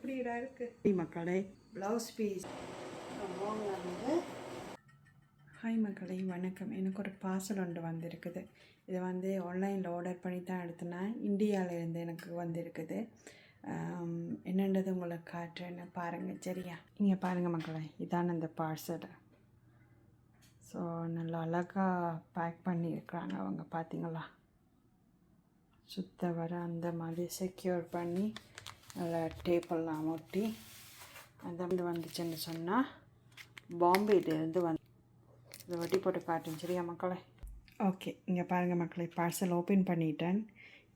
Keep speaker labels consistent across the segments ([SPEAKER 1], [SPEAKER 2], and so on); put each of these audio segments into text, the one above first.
[SPEAKER 1] எப்படி இருக்குது மக்களே ப்ளவுஸ் பீஸ் வந்து. ஹாய் மக்களே வணக்கம். எனக்கு ஒரு பார்சல் ஒன்று வந்திருக்குது. இதை வந்து ஆன்லைனில் ஆர்டர் பண்ணி தான் எடுத்தேன். இந்தியாவிலேருந்து எனக்கு வந்திருக்குது. என்னன்றது உங்களுக்கு காட்டுறேன்னு பாருங்கள் சரியா. இங்கே பாருங்கள் மக்களே, இதான அந்த பார்சல். ஸோ நல்லா அழகாக பேக் பண்ணியிருக்கிறாங்க அவங்க, பார்த்தீங்களா? சுத்த வர அந்த மாதிரி செக்யூர் பண்ணி நல்லா டேப்பெல்லாம் ஒட்டி அந்த வந்துச்சுன்னு சொன்னால் பாம்பேலேருந்து வந்து இதை ஒட்டி போட்டு காட்டுங்க சரியா மக்களே. ஓகே, இங்கே பாருங்கள் மக்களே, பார்சல் ஓப்பன் பண்ணிட்டேன்.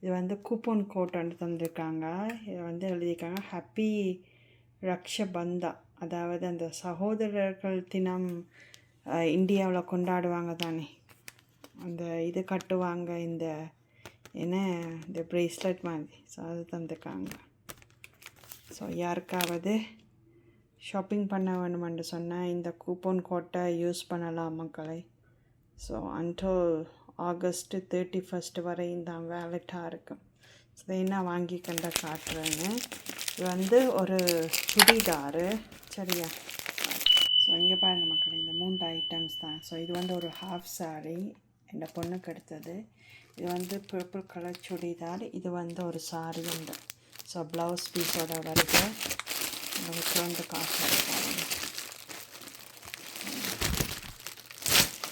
[SPEAKER 1] இது வந்து கூப்பன் கோட் வந்து தந்திருக்காங்க. இதை வந்து எழுதியிருக்காங்க ஹாப்பி ரக்ஷபந்தா, அதாவது அந்த சகோதரர்கள் தினம் இந்தியாவில் கொண்டாடுவாங்க தானே, அந்த இது கட்டுவாங்க, இந்த என்ன இந்த ப்ரேஸ்லெட் மாதிரி. ஸோ அது தந்துருக்காங்க. ஸோ யாருக்காவது ஷாப்பிங் பண்ண வேணுமென்று சொன்னால் இந்த கூப்பன் கோட்டை யூஸ் பண்ணலாம் மக்களை. ஸோ அன்டில் ஆகஸ்ட் 31 வரையும் தான் வேலிட்டாக இருக்கும். ஸோ என்ன வாங்கி கண்ட காட்டுறேன்னு. இது வந்து ஒரு சுடிதாரு சரியா. ஸோ இங்கே பாருங்கள் மக்களே, இந்த 3 ஐட்டம்ஸ் தான். ஸோ இது வந்து ஒரு ஹாஃப் சாரீ என் பொண்ணுக்கு எடுத்தது. இது வந்து பர்பிள் கலர் சுடிதார். இது வந்து ஒரு சாரீ உண்டு. ஸோ ப்ளவுஸ் பீஸோட வருது. உங்களுக்கு வந்து காசு எடுப்பாங்க.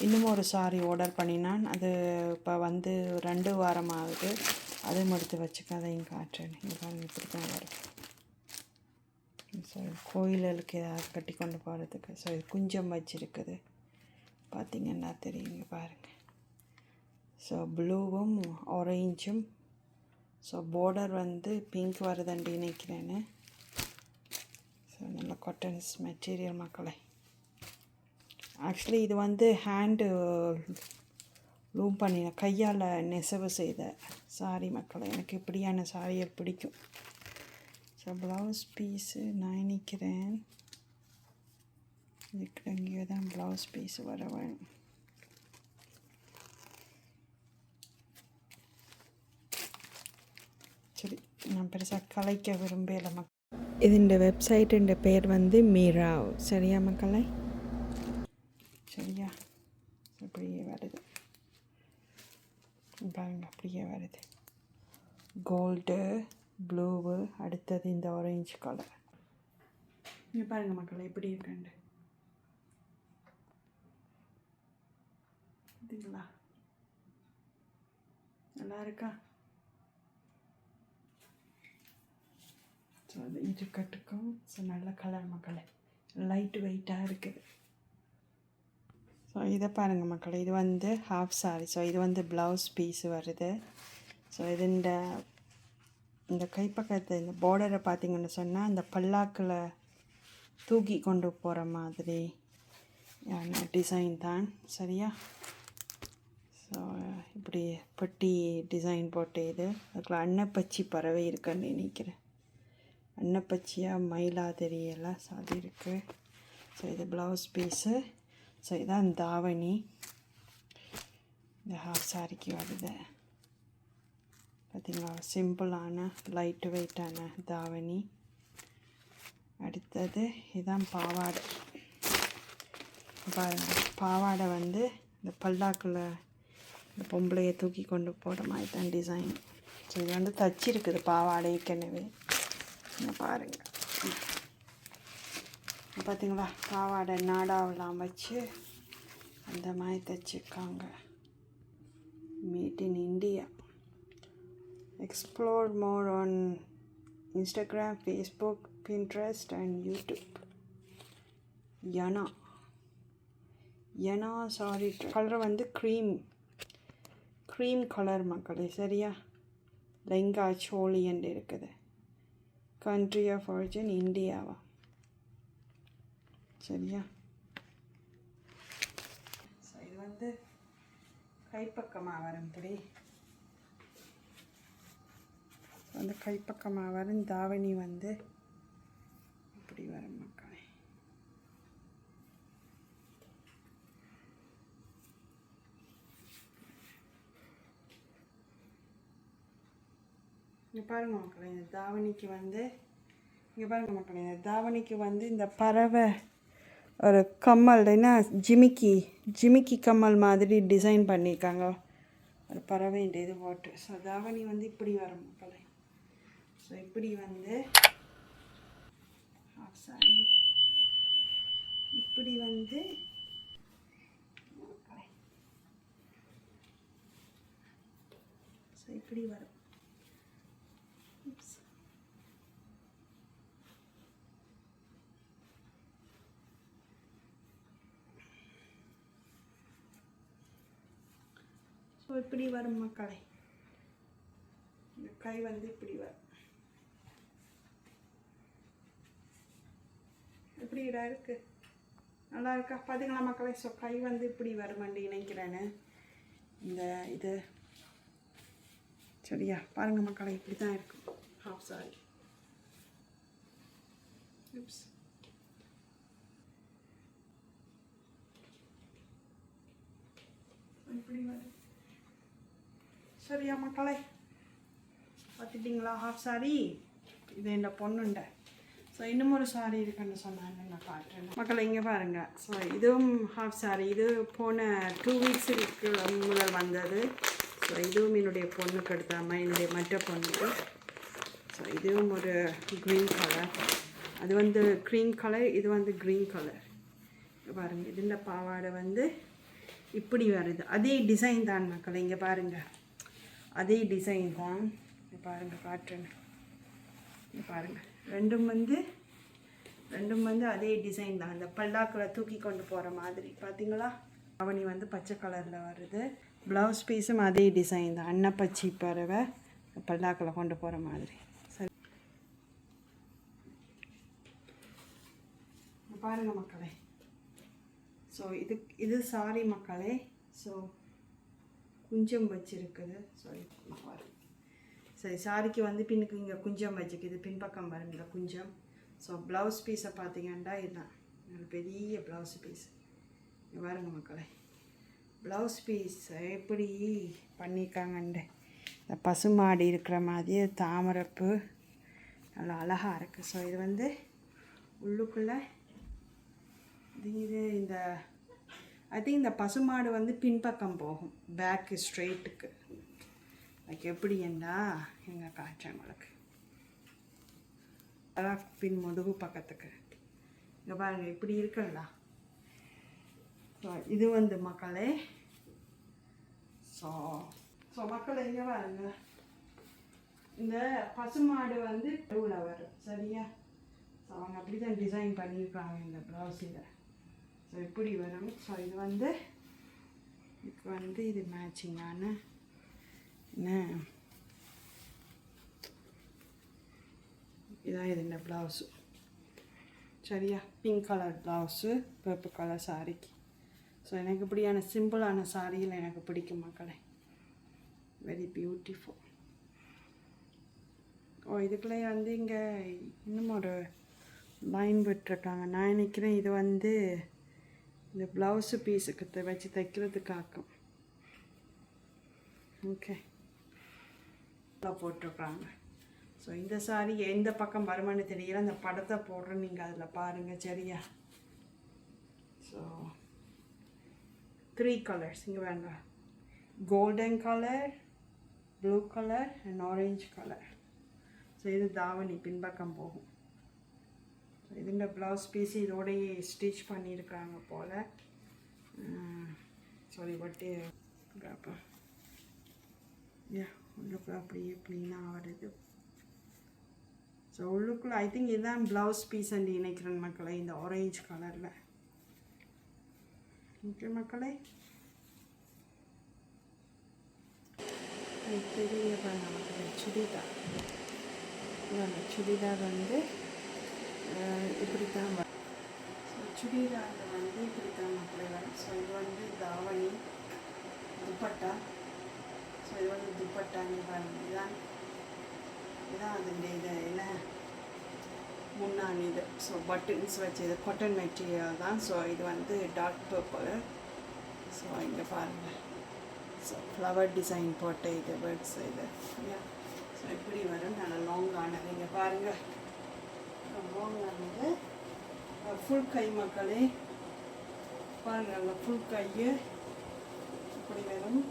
[SPEAKER 1] இன்னும் ஒரு சாரீ ஆர்டர் பண்ணினான். அது இப்போ வந்து 2 வாரம் ஆகுது. அதுவும் எடுத்து வச்சுக்க, அதையும் காட்டுறேன். இங்கே பாருங்கள், இப்படி தான் வரும். ஸோ கோயிலுக்கு ஏதாவது கட்டி கொண்டு போகிறதுக்கு. ஸோ இது குஞ்சம் வச்சுருக்குது, பார்த்திங்கன்னா தெரியுங்க பாருங்கள். ஸோ ப்ளூவும் ஆரஞ்சும். ஸோ பார்டர் வந்து பிங்க் வருதுன்னு நினைக்கிறேன்னு. ஸோ நல்ல காட்டன்ஸ் மெட்டீரியல் மக்களை. ஆக்சுவலி இது வந்து ஹேண்டு லூம் பண்ணின, கையால் நெசவு செய்த சாரி மக்களை. எனக்கு இப்படியான சாரியை பிடிக்கும். ஸோ ப்ளவுஸ் பீஸு நான் நினைக்கிறேன் இதுக்கு இங்கே தான் ப்ளவுஸ் பீஸு வர வேணும். சரி, நான் பெருசாக கலைக்க விரும்பல இதுண்ட வெப்சைட்டுன்ற பேர் வந்து மீராவ் சரியா மக்களை. சரியா, அப்படியே வருது பாருங்க, அப்படியே வருது. கோல்டு, ப்ளூவு, அடுத்தது இந்த ஆரஞ்சு கலர். இங்கே பாருங்கள் மக்களை, எப்படி இருக்குண்டு பார்த்தீங்களா? நல்லா இருக்கா? ஸோ அது இது கட்டுக்கும். ஸோ நல்ல கலர் மக்களை, லைட் வெயிட்டாக இருக்குது. ஸோ இதை பாருங்கள் மக்களை, இது வந்து ஹாஃப் சாரி. ஸோ இது வந்து ப்ளவுஸ் பீஸு வருது. ஸோ இது இந்த கைப்பக்கத்தை இந்த பார்டரை பார்த்திங்கன்னு சொன்னால் இந்த பல்லாக்கில் தூக்கி கொண்டு போகிற மாதிரி டிசைன் தான் சரியா. ஸோ இப்படி பட்டி டிசைன் போட்டு இது அதுக்குள்ள அன்னப்பச்சி பறவை இருக்குன்னு நினைக்கிறேன். அன்னப்பச்சியாக மயிலா தெரியல. ஸோ அது இருக்குது. ஸோ இது ப்ளவுஸ் பீஸு. ஸோ இதான் தாவணி, இந்த ஹாஃப் சாரிக்கு வருது. பார்த்திங்களா, சிம்பிளான லைட் வெயிட்டான தாவணி. அடுத்தது இதுதான் பாவாடை. பாருங்கள், பாவாடை வந்து இந்த பல்லாக்கில் இந்த பொம்பளையை தூக்கி கொண்டு போகிற மாதிரி தான் டிசைன். ஸோ இது வந்து தச்சிருக்குது பாவாடை ஏற்கனவே. பாருங்கள், பார்த்திங்களா, பாவாடை நாடாவெல்லாம் வச்சு அந்த மாதிரி தைச்சிருக்காங்க. Made in India. Explore more on Instagram, Facebook, Pinterest and YouTube. Yana sari colour வந்து க்ரீம் கலர் மக்களே சரியா. லெங்கா சோழி என்று இருக்குது. கண்ட்ரி ஆஃப் ஆரிஜின் இந்தியாவா சரியா. ஸோ இது வந்து கைப்பக்கமாக வரும்படி அந்த கைப்பக்கமாக வரும். தாவணி வந்து இப்படி வரும் மக்களே. இங்கே பாருங்கள் மக்களே, இந்த தாவணிக்கு வந்து இங்கே பாருங்கள் மக்களே, இந்த தாவணிக்கு வந்து இந்த பறவை ஒரு கம்மல் என்ன ஜிமிக்கி கம்மல் மாதிரி டிசைன் பண்ணியிருக்காங்க. ஒரு பறவை இந்த இது போட்டு. ஸோ தாவணி வந்து இப்படி வரும் மக்களே. ஸோ இப்படி வந்து ஹாஃப் சாரி இப்படி வந்து ஸோ இப்படி வரும். ஸோ இப்படி வரும் மக்களே. இந்த கை வந்து இப்படி வரும். எப்படி இருக்கு, நல்லா இருக்கா பார்த்தீங்களா மக்களே? ஸோ கை வந்து இப்படி வருமாண்டி நினைக்கிறேன்னு இந்த இது சரியா பாருங்கள் மக்களே, இப்படி தான் இருக்கும் ஹாஃப் சாரி. இப்படி வரும். சரியா மக்களே, பார்த்துட்டிங்களா ஹாஃப் சாரி? இது என்ன பொண்ணுண்ட. ஸோ இன்னும் ஒரு சாரி இருக்குன்னு சொன்னாங்க, நான் காட்டுறேன் மக்களை. இங்கே பாருங்கள். ஸோ இதுவும் ஹாஃப் சாரி. இது போன 2 வீக்ஸுக்கு முதல் வந்தது. ஸோ இதுவும் என்னுடைய பொண்ணுக்கு எடுத்தாமல் என்னுடைய மற்ற பொண்ணுக்கு. ஸோ இதுவும் ஒரு க்ரீன் கலர், அது வந்து க்ரீன் கலர், இது வந்து க்ரீன் கலர். பாருங்கள், இதுண்ட பாவாடை வந்து இப்படி வருது. அதே டிசைன் தான் மக்களை. இங்கே பாருங்கள், அதே டிசைன் தான். பாருங்கள் காட்டுறேன். இங்கே பாருங்கள், ரெண்டும் வந்து அதே டிசைன் தான். அந்த பல்லாக்கில் தூக்கி கொண்டு போகிற மாதிரி பார்த்தீங்களா? அவனி வந்து பச்சை கலரில் வருது. ப்ளவுஸ் பீஸும் அதே டிசைன் தான். அன்னப்பச்சி பறவை பல்லாக்கில் கொண்டு போகிற மாதிரி. சரி பாருங்கள் மக்களே. ஸோ இது சாரி மக்களே. ஸோ குஞ்சம் வச்சுருக்குது. சரி சாரிக்கு வந்து பின்னுக்கு இங்கே குஞ்சம் வச்சுக்குது, பின்பக்கம் வரும் இந்த குஞ்சம். ஸோ ப்ளவுஸ் பீஸை பார்த்தீங்கன்னா இதுதான் பெரிய ப்ளவுஸ் பீஸ். இங்கே பாருங்க மக்களே, ப்ளவுஸ் பீஸ் எப்படி பண்ணியிருக்காங்கண்டு. இந்த பசுமாடி இருக்கிற மாதிரியே தாமரைப்பு நல்லா அழகாக இருக்குது. ஸோ இது வந்து உள்ளுக்குள்ளே இது இந்த ஐ திங்க் இந்த பசுமாடு வந்து பின்பக்கம் போகும், பேக்கு ஸ்ட்ரெயிட்டுக்கு. அதுக்கு எப்படி என்ன எங்கே காய்ச்சேன் உங்களுக்கு. அதான் பின் முதுகு பக்கத்துக்கு. இங்கே பாருங்கள் இப்படி இருக்குல்ல. ஸோ இது வந்து மக்களே. ஸோ மக்களே இங்கே பாருங்க, இந்த பசுமாடு வந்து டூவில் வரும் சரியா. ஸோ அவங்க அப்படி தான் டிசைன் பண்ணியிருக்காங்க இந்த ப்ளவுஸில். ஸோ இப்படி வரும். ஸோ இது வந்து இது மேட்சிங்கான என்ன இதான் இது இந்த ப்ளவுஸு சரியா. Pink colour blouse, purple colour சாரிக்கு. ஸோ எனக்கு இப்படியான சிம்பிளான சாரியில் எனக்கு பிடிக்கும் மக்களே. Very beautiful. இதுக்குள்ளே வந்து இங்கே இன்னும் ஒரு லைன் விட்டுருக்காங்க. நான் நினைக்கிறேன் இது வந்து இந்த ப்ளவுஸு பீஸுக்கு வச்சு தைக்கிறதுக்காக்கும். ஓகே போட்டிருக்காங்க. ஸோ இந்த சாரி எந்த பக்கம் வருமானு தெரியல, அந்த படத்தை போடுறேன், நீங்கள் அதில் பாருங்கள் சரியா. ஸோ 3 கலர்ஸ் இங்கே வேங்க, golden colour, blue colour and orange colour. So இது தாவணி பின்பக்கம் போகும். ஸோ இதுண்ட ப்ளவுஸ் பீஸ் இதோடையே ஸ்டிச் பண்ணியிருக்காங்க போல். சாரி பட்டு உள்ளுக்குள்ள அப்படியே க்ளீனாக வருது. ஸோ உள்ளுக்குள்ள ஐ திங்க் இதுதான் ப்ளவுஸ் பீஸ் அண்ட் நினைக்கிறேன் மக்களை, இந்த ஆரஞ்சு கலரில். ஓகே மக்களே, பெரிய மக்களே சுடிதார். சுடிதார் வந்து இப்படி தான் வரும். ஸோ சுடிதாரில் வந்து இப்படி தான் மக்களே வரும். ஸோ இது வந்து தாவணி துப்பட்டா. ஸோ இது வந்து துப்பட்டான்னு பாருங்க. இதான் அதுங்க இது என்ன முன்னாடி இது. ஸோ பட்டன்ஸ் வச்சு இது காட்டன் மெட்டீரியல் தான். ஸோ இது வந்து டார்க் பர்பிள். ஸோ இங்கே பாருங்கள், ஸோ ஃப்ளவர் டிசைன் போட்ட இது பேர்ட்ஸ் இது. ஸோ இப்படி வரும், நல்லா லாங் ஆனது. இங்கே பாருங்கள் வாங்கினது ஃபுல் கை மக்களே பாருங்கள், ஃபுல் கை இப்படி வரும்.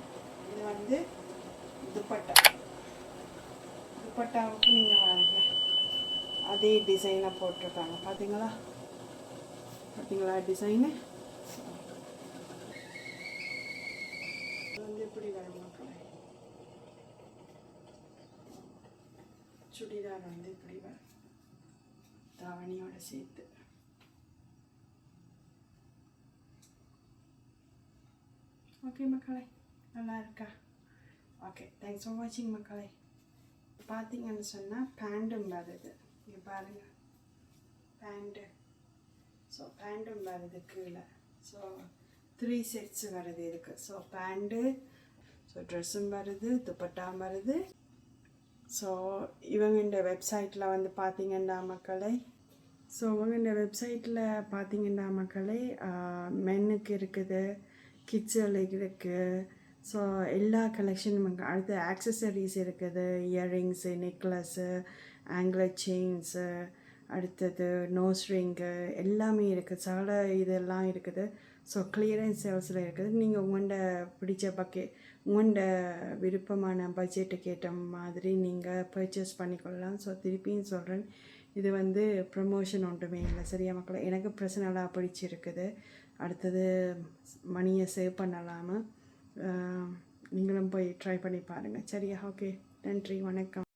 [SPEAKER 1] இது வந்து துப்பட்டாவுக்கு நீங்கள் பாருங்க அதே டிசைனை போட்டிருக்காங்க. பார்த்தீங்களா டிசைனு வந்து இப்படி வரும் மக்களே. சுடிதார் வந்து இப்படி வரும் தாவணியோட சேர்த்து. ஓகே மக்களே, நல்லா இருக்கா? ஓகே, தேங்க்ஸ் ஃபார் வாட்சிங் மக்களே. பார்த்தீங்கன்னு சொன்னால் பேண்டும் வருது. இங்கே பாருங்கள் பேண்ட்டு. ஸோ பேண்டும் வருது கீழே. ஸோ 3 செட்ஸ் வருது இருக்குது. ஸோ பேண்ட்டு, ஸோ ட்ரெஸ்ஸும் வருது, துப்பட்டாவும் வருது. ஸோ இவங்க வெப்சைட்டில் வந்து பார்த்தீங்கன்னா மக்களே மென்னுக்கு இருக்குது, கிட்ஸுகளுக்கு இருக்குது. ஸோ எல்லா கலெக்ஷனும் அடுத்து ஆக்சசரிஸ் இருக்குது, இயரிங்ஸு, நெக்லஸ்ஸு, ஆங்கிலர் செயின்ஸு, அடுத்தது நோஸ் ரிங்கு எல்லாமே இருக்குது. சகல இதெல்லாம் இருக்குது. ஸோ கிளியரன்ஸ் சேல்ஸில் இருக்குது. நீங்கள் உங்கள்கிட்ட பிடிச்ச உங்கள்கிட்ட விருப்பமான பட்ஜெட்டுக்கு ஏற்ற மாதிரி நீங்கள் பர்ச்சேஸ் பண்ணிக்கொள்ளலாம். ஸோ திருப்பியும் சொல்கிறேன், இது வந்து ப்ரமோஷன் ஒன்றுமே இல்லை. சரியா மக்களை? எனக்கு பர்சனலாக பிடிச்சிருக்குது. அடுத்தது மணியை சேவ் பண்ணலாமல் நீங்களும் போய் ட்ரை பண்ணி பாருங்கள். சரியா? ஓகே, நன்றி, வணக்கம்.